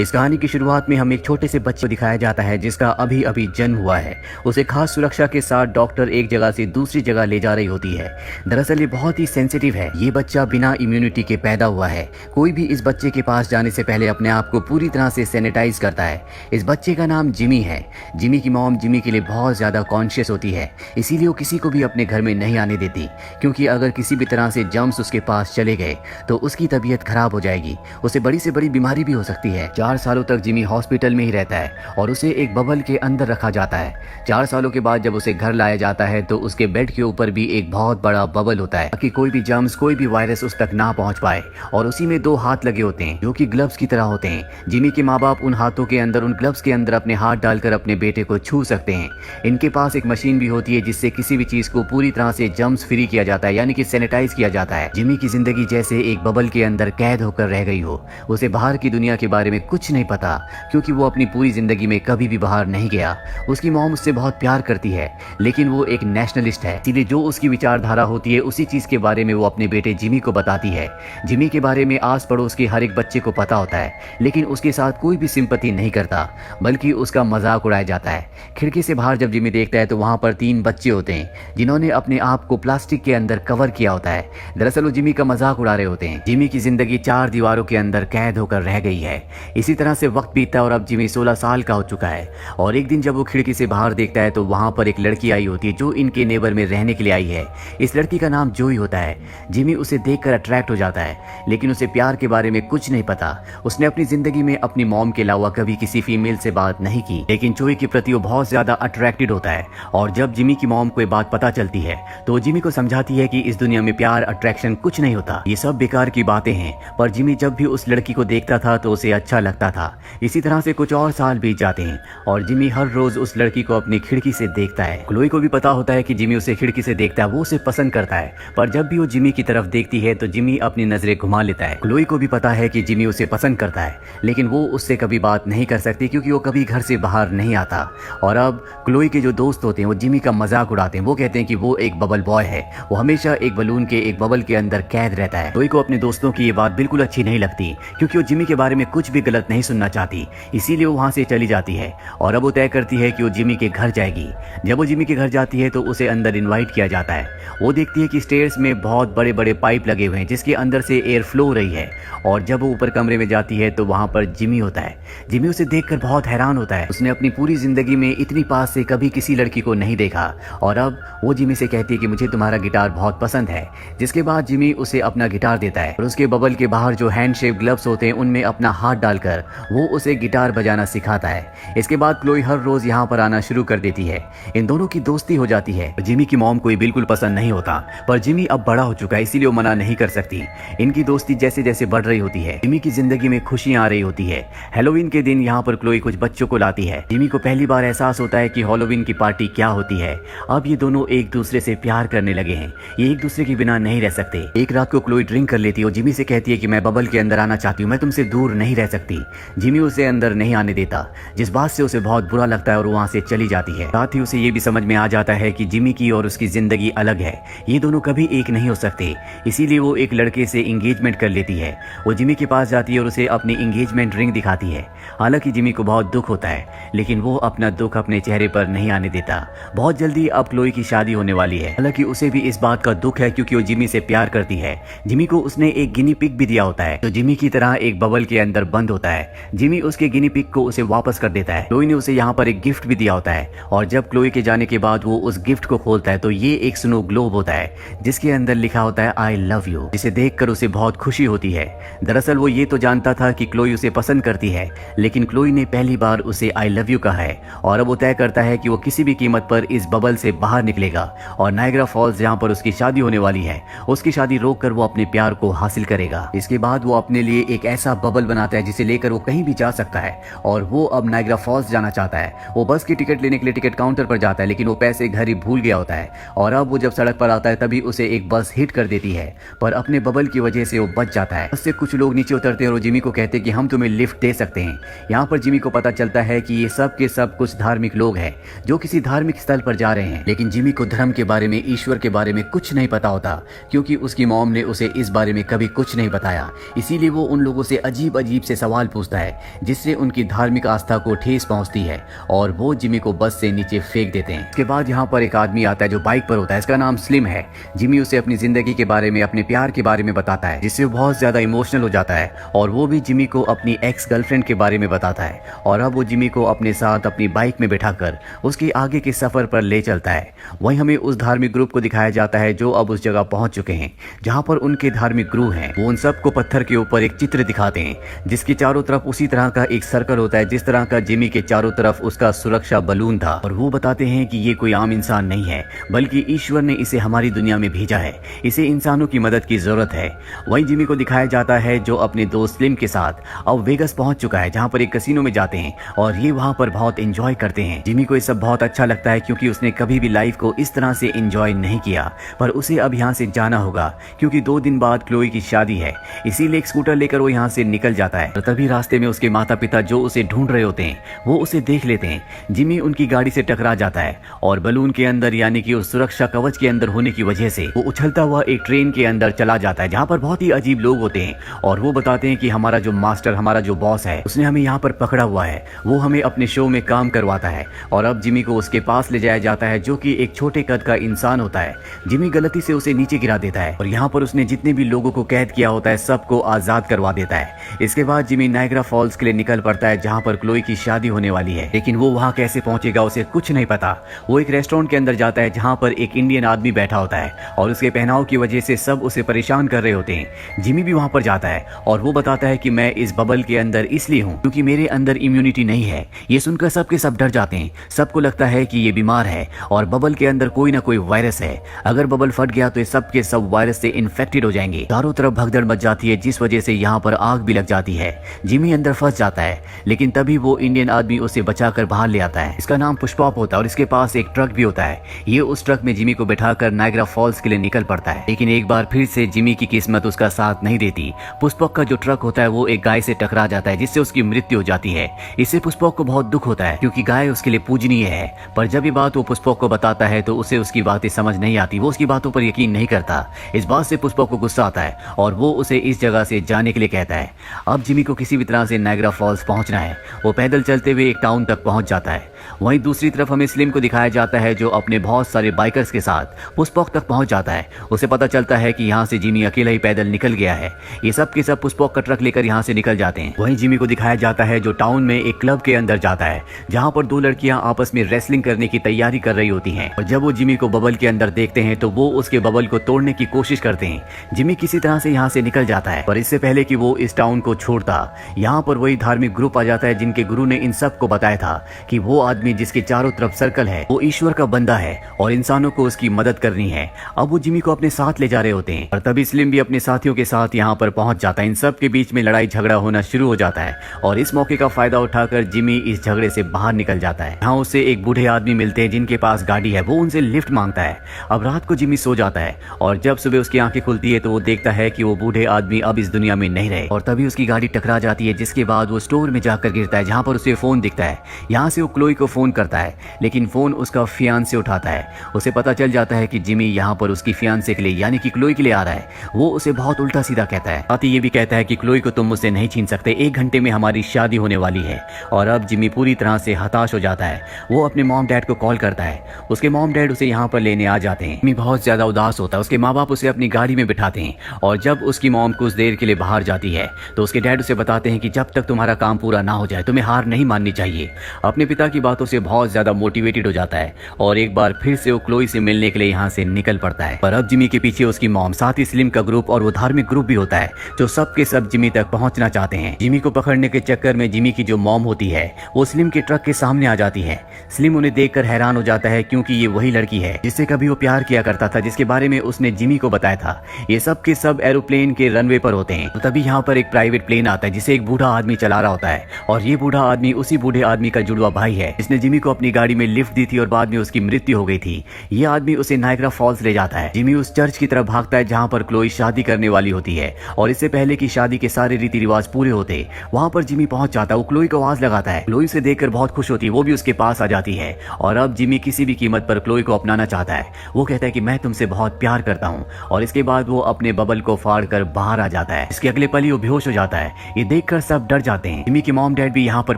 इस कहानी की शुरुआत में हम एक छोटे से बच्चे को दिखाया जाता है जिसका अभी अभी जन्म हुआ है। उसे खास सुरक्षा के साथ डॉक्टर एक जगह से दूसरी जगह ले जा रही होती है। दरअसल ये बहुत ही सेंसिटिव है। ये बच्चा बिना इम्यूनिटी के पैदा हुआ है। कोई भी इस बच्चे के पास जाने से पहले अपने आप को पूरी तरह से सैनिटाइज करता है। इस बच्चे का नाम जिमी है। जिमी की मॉम जिमी के लिए बहुत ज्यादा कॉन्शियस होती है, इसीलिए वो किसी को भी अपने घर में नहीं आने देती, क्योंकि अगर किसी भी तरह से जर्म्स उसके पास चले गए तो उसकी तबीयत खराब हो जाएगी। उसे बड़ी से बड़ी बीमारी भी हो सकती है। 4 सालों तक जिमी हॉस्पिटल में ही रहता है और उसे एक बबल के अंदर रखा जाता है। 4 सालों के बाद जब उसे घर लाया जाता है तो उसके बेड के ऊपर भी एक बहुत बड़ा बबल होता है ताकि कोई भी जर्म्स, कोई भी वायरस उस तक ना पहुंच पाए। और उसी में 2 हाथ लगे होते हैं जो कि ग्लव्स की तरह होते हैं। जिमी के माँ बाप उन हाथों के अंदर, उन ग्लव्स के अंदर अपने हाथ डालकर अपने बेटे को छू सकते हैं। इनके पास एक मशीन भी होती है जिससे किसी भी चीज को पूरी तरह से जर्म्स फ्री किया जाता है, यानी कि सैनिटाइज किया जाता है। जिमी की जिंदगी जैसे एक बबल के अंदर कैद होकर रह गई हो। उसे बाहर की दुनिया के बारे में कुछ नहीं पता, क्योंकि वो अपनी पूरी जिंदगी में कभी भी बाहर नहीं गया। उसकी मॉम उससे बहुत प्यार करती है, लेकिन वो एक नेशनलिस्ट है, इसीलिए जो उसकी विचारधारा होती है उसी चीज के बारे में वो अपने बेटे जिमी को बताती है। जिमी के बारे में आस पड़ोस के हर एक बच्चे को पता होता है, लेकिन उसके साथ कोई भी सिंपैथी नहीं करता, बल्कि उसका मजाक उड़ाया जाता है। खिड़की से बाहर जब जिमी देखता है तो वहां पर 3 बच्चे होते हैं जिन्होंने अपने आप को प्लास्टिक के अंदर कवर किया होता है। दरअसल वो जिमी का मजाक उड़ा रहे होते हैं। जिमी की जिंदगी 4 दीवारों के अंदर कैद होकर रह गई है। इसी तरह से वक्त बीतता है और अब जिमी 16 साल का हो चुका है। और एक दिन जब वो खिड़की से बाहर देखता है तो वहां पर एक लड़की आई होती है जो इनके नेबर में रहने के लिए आई है। इस लड़की का नाम जोई होता है। जिमी उसे देखकर अट्रैक्ट हो जाता है, लेकिन उसे प्यार के बारे में कुछ नहीं पता। उसने अपनी जिंदगी में अपनी मॉम के अलावा कभी किसी फीमेल से बात नहीं की, लेकिन जोई के प्रति वो बहुत ज्यादा अट्रैक्टेड होता है। और जब जिमी की मॉम को ये बात पता चलती है तो जिमी को समझाती है कि इस दुनिया में प्यार, अट्रैक्शन कुछ नहीं होता, ये सब बेकार की बातें हैं। पर जिमी जब भी उस लड़की को देखता था तो उसे अच्छा लगता था। इसी तरह से कुछ और साल बीत जाते हैं और जिमी हर रोज उस लड़की को अपनी खिड़की से देखता है। क्लोई को भी पता होता है कि जिमी उसे खिड़की से देखता है, वो उसे पसंद करता है। पर जब भी वो जिमी की तरफ देखती है तो जिमी अपनी नजरें घुमा लेता है। क्लोई को भी पता है कि जिमी उसे पसंद करता है, लेकिन वो उससे कभी बात नहीं कर सकती क्योंकि वो कभी घर से बाहर नहीं आता। और अब क्लोई के जो दोस्त होते हैं वो जिमी का मजाक उड़ाते हैं। वो कहते हैं कि वो एक बबल बॉय है, वो हमेशा एक बलून के, एक बबल के अंदर कैद रहता है। क्लोई को अपने दोस्तों की ये बात बिल्कुल अच्छी नहीं लगती, क्योंकि वो जिमी के बारे में कुछ भी गलत नहीं सुनना चाहती, इसीलिए वो वहां से चली जाती है। और अब वो तय करती है कि वो जिमी के घर जाएगी। जब वो जिमी के घर जाती है तो उसे अंदर इनवाइट किया जाता है। वो देखती है कि स्टेयर्स में बहुत बड़े बड़े पाइप लगे हुए हैं जिसके अंदर से एयर फ्लो हो रही है। और जब वो ऊपर कमरे में जाती है तो वहां पर जिमी होता है। जिमी उसे देखकर बहुत हैरान होता है। उसने अपनी पूरी जिंदगी में इतनी पास से कभी किसी लड़की को नहीं देखा। और अब वो जिमी से कहती है कि मुझे तुम्हारा गिटार बहुत पसंद है। जिसके बाद जिमी उसे अपना गिटार देता है और उसके बबल के बाहर जो हैंड शेप ग्लव्स होते हैं उनमें अपना हाथ डालकर वो उसे गिटार बजाना सिखाता है। इसके बाद क्लोई हर रोज यहाँ पर आना शुरू कर देती है। इन दोनों की दोस्ती हो जाती है। जिमी की मॉम को ये बिल्कुल पसंद नहीं होता, पर जिमी अब बड़ा हो चुका है इसीलिए वो मना नहीं कर सकती। इनकी दोस्ती जैसे जैसे बढ़ रही होती है, जिमी की जिंदगी में खुशियां आ रही होती है। हैलोवीन के दिन यहाँ पर क्लोई कुछ बच्चों को लाती है। जिमी को पहली बार एहसास होता है कि हैलोवीन की पार्टी क्या होती है। अब ये दोनों एक दूसरे से प्यार करने लगे हैं। ये एक दूसरे के बिना नहीं रह सकते। एक रात को क्लोई ड्रिंक कर लेती है और जिमी से कहती है कि मैं बबल के अंदर आना चाहती हूँ, मैं तुमसे दूर नहीं रह सकती। जिमी उसे अंदर नहीं आने देता, जिस बात से उसे बहुत बुरा लगता है और वहां से चली जाती है। साथ ही उसे ये भी समझ में आ जाता है कि जिमी की और उसकी जिंदगी अलग है, ये दोनों कभी एक नहीं हो सकते। इसीलिए वो एक लड़के से एंगेजमेंट कर लेती है। वो जिमी के पास जाती है और उसे अपनी एंगेजमेंट रिंग दिखाती है। हालांकि जिमी को बहुत दुख होता है, लेकिन वो अपना दुख अपने चेहरे पर नहीं आने देता। बहुत जल्दी अब क्लोई की शादी होने वाली है। हालांकि उसे भी इस बात का दुख है क्योंकि वो जिमी से प्यार करती है। जिमी को उसने एक गिनी पिग भी दिया होता है जो जिमी की तरह एक बबल के अंदर बंद होता है। जिमी उसके गिनी पिग को उसे वापस कर देता है। क्लोई ने उसे यहाँ पर एक गिफ्ट भी दिया होता है और जब क्लोई के जाने के बाद वो उस गिफ्ट को खोलता है तो ये एक स्नो ग्लोब होता है जिसके अंदर लिखा होता है आई लव यू, जिसे देखकर उसे बहुत खुशी होती है। दरअसल वो ये तो जानता था कि क्लोई उसे पसंद करती है, लेकिन क्लोई ने पहली बार उसे आई लव यू कहा है। और अब वो तय करता है कि वो किसी भी कीमत पर इस बबल से बाहर निकलेगा और नायग्रा फॉल्स जहाँ पर उसकी शादी होने वाली है उसकी शादी रोककर वो अपने प्यार को हासिल करेगा। इसके बाद वो अपने लिए एक ऐसा बबल बनाता है जिसे लेकर वो कहीं भी जा सकता है और वो अब नायग्रा फॉल्स जाना चाहता है। वो बस की टिकट लेने के लिए टिकट काउंटर पर जाता है, लेकिन वो पैसे घर ही भूल गया होता है। और अब वो जब सड़क पर आता है तभी उसे एक बस हिट कर देती है, पर अपने बबल की वजह से वो बच जाता है। बस से कुछ लोग नीचे उतरते हैं और जिमी को कहते हैं कि हम तुम्हें लिफ्ट दे सकते हैं। हैं। यहाँ पर जिमी को पता चलता है कि ये सब के सब कुछ धार्मिक लोग हैं जो किसी धार्मिक स्थल पर जा रहे हैं, लेकिन जिमी को धर्म के बारे में, ईश्वर के बारे में कुछ नहीं पता होता, क्योंकि उसकी मॉम ने उसे इस बारे में कभी कुछ नहीं बताया। इसीलिए वो उन लोगों से अजीब अजीब से सवाल पूछता है जिससे उनकी धार्मिक आस्था को ठेस पहुंचती है और वो जिमी को बस से नीचे फेंक देते हैं। इसके बाद यहाँ पर एक आदमी आता है जो बाइक पर होता है, इसका नाम स्लिम है। जिमी उसे अपनी जिंदगी के बारे में, अपने प्यार के बारे में बताता है, जिससे वो बहुत ज्यादा इमोशनल हो जाता है और वो भी जिमी को अपनी एक्स गर्लफ्रेंड के बारे में बताता है और अब वो जिमी को अपने साथ अपनी बाइक में बैठाकर उसके आगे के सफर पर ले चलता है। वहीं हमें उस धार्मिक ग्रुप को दिखाया जाता है जो अब उस जगह पहुंच चुके हैं जहां पर उनके धार्मिक गुरु हैं। वो उन सबको पत्थर के ऊपर एक चित्र दिखाते हैं जिसके चारों तरफ उसी तरह का एक सर्कल होता है जिस तरह का जिमी के चारों तरफ उसका सुरक्षा बलून था, और वो बताते हैं कि ये कोई आम इंसान नहीं है बल्कि ईश्वर ने इसे हमारी दुनिया में भेजा है, इसे इंसानों की मदद की जरूरत है। वहीं जिमी को दिखाया जाता है जो अपने दोस्त स्लिम के साथ अब वेगस पहुंच चुका है जहां पर एक कैसीनो में जाते हैं और ये वहां पर बहुत एंजॉय करते हैं। जिमी को ये सब बहुत अच्छा लगता है क्योंकि उसने कभी भी लाइफ को इस तरह से एंजॉय नहीं किया, पर उसे अब यहाँ से जाना होगा क्योंकि 2 दिन बाद क्लोई की शादी है। इसीलिए एक स्कूटर लेकर वो यहाँ से निकल जाता है और तभी रास्ते में उसके माता पिता जो उसे ढूंढ रहे होते हैं वो उसे देख लेते हैं। जिमी उनकी गाड़ी से टकरा जाता है और बलून के अंदर यानी कि उस सुरक्षा कवच के अंदर होने की वजह से वो उछलता हुआ एक ट्रेन के अंदर चला जाता है जहाँ पर बहुत ही अजीब लोग होते हैं और वो बताते हैं कि हमारा जो मास्टर, हमारा जो बॉस है, उसने हमें यहाँ पर पकड़ा हुआ है, वो हमें अपने शो में काम करवाता है। और अब जिमी को उसके पास ले जाया जाता है जो कि एक छोटे कद का इंसान होता है। जिमी गलती से उसे नीचे गिरा देता है और यहाँ पर उसने जितने भी लोगों को कैद किया होता है सबको आजाद करवा देता है। इसके बाद जिमी नायग्रा फॉल्स के लिए निकल पड़ता है जहाँ पर क्लोई की शादी होने वाली है, लेकिन वो वहाँ कैसे पहुंचेगा उसे कुछ नहीं पता। वो एक रेस्टोरेंट के अंदर जाता है जहाँ पर एक इंडियन आदमी बैठा होता है और उसके पहनाव की वजह से सब उसे परेशान कर रहे होते हैं। जिमी भी वहाँ पर जाता है और वो बताता है कि मैं इस बबल के अंदर इसलिए हूँ क्योंकि मेरे अंदर इम्यूनिटी नहीं है। ये सुनकर सबके सब डर जाते हैं, सबको लगता है कि ये बीमार है और बबल के अंदर कोई ना कोई वायरस है। अगर बबल फट गया तो ये सब के सब वायरस से इन्फेक्टेड हो जाएंगे। चारों तरफ भगदड़ मच जाती है जिस वजह से यहाँ पर आग भी लग जाती है। जिमी अंदर फंस जाता है लेकिन तभी वो इंडियन आदमी उसे बचाकर बाहर ले आता है। इसका नाम पुष्पॉप होता है और इसके पास एक ट्रक भी होता है। ये उस ट्रक में जिमी को बैठाकर नायग्रा फॉल्स के लिए निकल पड़ता है, लेकिन एक बार फिर से जिमी की किस्मत उसका साथ नहीं देती। पुष्पक का जो ट्रक होता है वो एक गाय से टकरा जाता है जिससे उसकी मृत्यु हो जाती है। इससे पुष्पक को बहुत दुख होता है क्योंकि गाय उसके लिए पूजनीय है, पर जब ये बात वो पुष्पक को बताता है तो उसे उसकी बातें समझ नहीं आती, वो उसकी बातों पर यकीन नहीं करता। इस बात से पुष्पक को गुस्सा आता है और वो उसे इस जगह से जाने के लिए कहता है। अब जिमी को किसी भी तरह से नायग्रा फॉल्स पहुंचना है। वो पैदल चलते हुए एक टाउन तक पहुंच जाता है। वहीं दूसरी तरफ हमें स्लिम को दिखाया जाता है जो अपने बहुत सारे बाइकर्स के साथ पुष्पक तक पहुंच जाता है। उसे पता चलता है कि यहाँ से जिमी अकेला ही पैदल निकल गया है। ये सब के सब पुष्पक का ट्रक लेकर यहाँ से निकल जाते हैं। वहीं जिमी को दिखाया जाता है जो टाउन में एक क्लब के अंदर जाता है जहाँ पर 2 लड़कियां आपस में रेसलिंग करने की तैयारी कर रही होती हैं और जब वो जिमी को बबल के अंदर देखते हैं तो वो उसके बबल को तोड़ने की कोशिश करते हैं। जिमी किसी तरह से यहाँ से निकल जाता है, पर इससे पहले कि वो इस टाउन को छोड़ता यहाँ पर वही धार्मिक ग्रुप आ जाता है जिनके गुरु ने इन सब को बताया था कि वो आदमी जिसके चारों तरफ सर्कल है वो ईश्वर का बंदा है और इंसानों को उसकी मदद करनी है। अब वो जिमी को अपने साथ ले जा रहे होते हैं और तभी स्लिम भी अपने साथियों के साथ यहाँ पर पहुंच जाता है। इन सब के बीच में लड़ाई झगड़ा होना शुरू हो जाता है और इस मौके का फायदा उठाकर जिमी इस झगड़े से बाहर निकल जाता है। यहाँ उसे एक बूढ़े आदमी मिलते हैं जिनके पास गाड़ी है। वो उनसे लिफ्ट मांगता है। अब रात को जिमी सो जाता है और जब सुबह उसकी आंखें खुलती है तो वो देखता है कि वो बूढ़े आदमी अब इस दुनिया में नहीं रहे और तभी उसकी गाड़ी टकरा जाती है, जिसके बाद वो स्टोर में जाकर गिरता है जहाँ पर उसे फोन दिखता है। यहाँ से वो क्लोई को फोन करता है लेकिन फोन उसका फियांसे उठाता है। उसे पता चल जाता है कि जिमी यहाँ पर उसकी फियांसे के लिए यानी कि क्लोई के लिए आ रहा है। वो उसे बहुत उल्टा सीधा कहता है, साथ ही ये भी कहता है कि क्लोई को तुम मुझसे नहीं छीन सकते, 1 घंटे में हमारी शादी होने वाली है। और अब जिमी पूरी तरह से हताश हो जाता है। वो अपने मॉम डैड को कॉल करता है। उसके मॉम डैड उसे यहाँ पर लेने आ जाते हैं। जिमी बहुत ज्यादा उदास होता है। उसके माँ बाप उसे अपनी गाड़ी में बिठाते हैं और जब उसकी मॉम कुछ देर के लिए बाहर जाती है तो उसके डैड उसे बताते हैं कि जब तक तुम्हारा काम पूरा ना हो जाए तुम्हें हार नहीं माननी चाहिए। अपने पिता की बातों से बहुत ज्यादा मोटिवेटेड हो जाता है और एक बार फिर से वो क्लोई से मिलने के लिए यहाँ से निकल पड़ता है। पर अब जिमी के पीछे उसकी मॉम, साथ ही स्लिम का ग्रुप और वो धार्मिक ग्रुप भी होता है जो सब के सब जिमी तक पहुंचना चाहते हैं। जिमी को पकड़ने के चक्कर में जिमी की जो मॉम होती है वो स्लिम के ट्रक के सामने आ जाती है। स्लिम उन्हें देखकर हैरान हो जाता है क्योंकि ये वही लड़की है जिससे कभी वो प्यार किया करता था, जिसके बारे में उसने जिमी को बताया था। ये सब के सब एरोप्लेन के रनवे पर होते हैं। तो तभी यहाँ पर एक प्राइवेट प्लेन आता है जिसे एक बूढ़ा आदमी चला रहा होता है और ये बूढ़ा आदमी उसी बूढ़े आदमी का जुड़वा भाई है जिसने जिमी को अपनी गाड़ी में लिफ्ट दी थी और बाद में उसकी मृत्यु हो गई थी। ये आदमी उसे नायग्रा फॉल्स ले जाता है। जिमी उस चर्च की तरफ भागता है जहाँ पर क्लोई शादी करने वाली होती है और इससे पहले कि शादी के सारे रीति रिवाज पूरे होते वहाँ पर पर जिमी पहुंच जाता है, वो क्लोई को आवाज लगाता है। क्लोई उसे देखकर बहुत खुश होती है, वो भी उसके पास आ जाती है और अब जिमी किसी भी कीमत पर क्लोई को अपनाना चाहता है। वो कहता है कि मैं तुमसे बहुत प्यार करता हूँ और इसके बाद वो अपने बबल को फाड़ कर बाहर आ जाता है। इसके अगले पल ही वो बेहोश हो जाता है। ये देखकर सब डर जाते हैं। जिमी की मॉम डैड भी यहाँ पर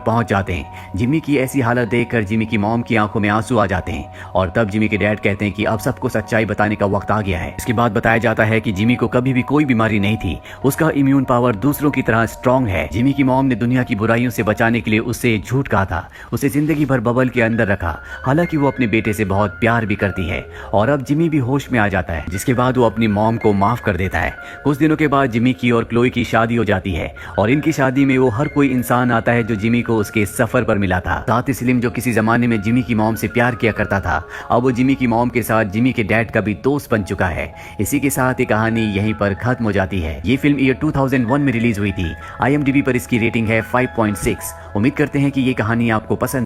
पहुंच जाते हैं। जिमी की ऐसी हालत देखकर जिमी की मॉम की आंखों में आंसू आ जाते हैं और तब जिमी के डैड कहते हैं कि अब सबको सच्चाई बताने का वक्त आ गया है। इसके बाद बताया जाता है कि जिमी को कभी भी कोई बीमारी नहीं थी, उसका इम्यून पावर दूसरों की तरह स्ट्रांग है। जिमी की मॉम ने दुनिया की बुराइयों से बचाने के लिए उससे झूठ कहा था, उसे जिंदगी भर बबल के अंदर रखा। हालांकि वो अपने बेटे से बहुत प्यार भी करती है और अब जिमी भी होश में आ जाता है, जिसके बाद वो अपनी मॉम को माफ कर देता है। कुछ दिनों के बाद जिमी की और क्लोई की शादी हो जाती है और इनकी शादी में वो हर कोई इंसान आता है जो जिमी को उसके सफर पर मिला था। साथ ही स्लिम जो किसी जमाने में जिमी की मॉम से प्यार किया करता था, अब वो जिमी की मॉम के साथ जिमी के डैड का भी दोस्त बन चुका है। इसी के साथ ये कहानी यहीं पर खत्म हो जाती है। ये फिल्म ईयर 2001 में रिलीज हुई थी। IMDb पर इसकी रेटिंग है 5.6। उम्मीद करते हैं कि ये कहानी आपको पसंद